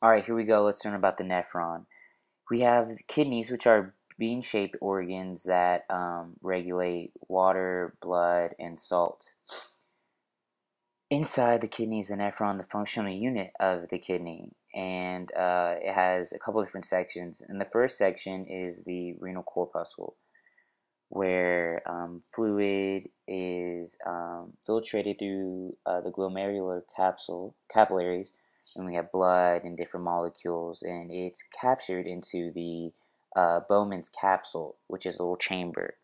Alright, here we go. Let's learn about the nephron. We have kidneys, which are bean-shaped organs that regulate water, blood, and salt. Inside the kidney is the nephron, the functional unit of the kidney, and it has a couple different sections. And the first section is the renal corpuscle, where fluid is filtrated through the glomerular capillaries, and we have blood and different molecules, and it's captured into the Bowman's capsule, which is a little chamber.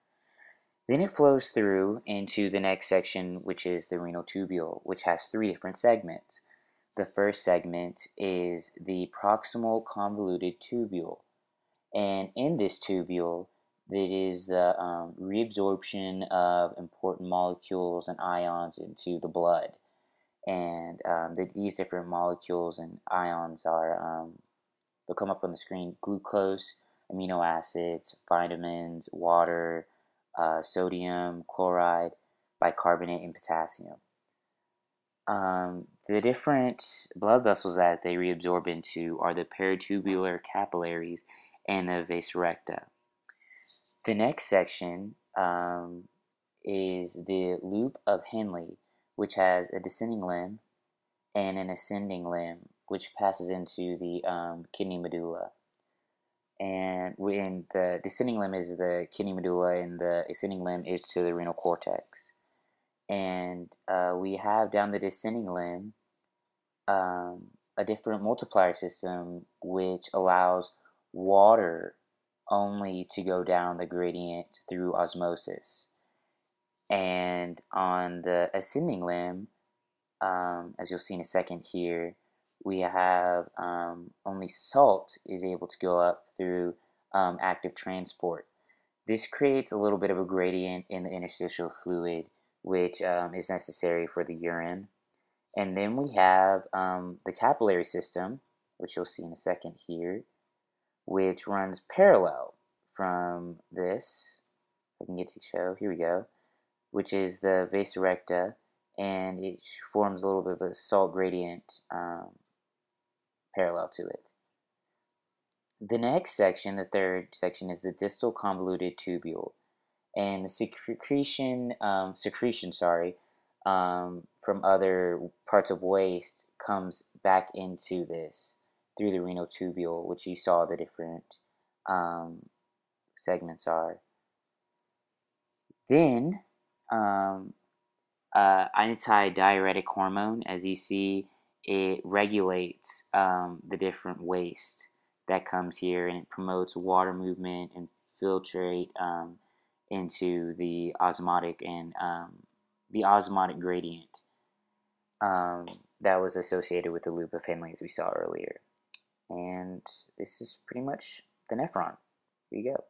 Then it flows through into the next section, which is the renal tubule, which has three different segments. The first segment is the proximal convoluted tubule, and in this tubule, it is the reabsorption of important molecules and ions into the blood. And these different molecules and ions are, they'll come up on the screen: glucose, amino acids, vitamins, water, sodium, chloride, bicarbonate, and potassium. The different blood vessels that they reabsorb into are the peritubular capillaries and the vas recta. The next section is the loop of Henle, which has a descending limb and an ascending limb, which passes into the kidney medulla. And when the descending limb is the kidney medulla, and the ascending limb is to the renal cortex. And we have down the descending limb a different multiplier system, which allows water only to go down the gradient through osmosis. And on the ascending limb, as you'll see in a second here, we have only salt is able to go up through active transport. This creates a little bit of a gradient in the interstitial fluid, which is necessary for the urine. And then we have the capillary system, which you'll see in a second here, which runs parallel from this. If I can get to show, here we go, which is the vas recta, and it forms a little bit of a salt gradient parallel to it. The next section, the third section, is the distal convoluted tubule, and the secretion from other parts of waste comes back into this through the renal tubule, which you saw the different segments are. Then antidiuretic hormone, as you see, it regulates the different waste that comes here, and it promotes water movement and filtrate into the osmotic and the osmotic gradient that was associated with the loop of Henle, as we saw earlier. And this is pretty much the nephron. Here you go.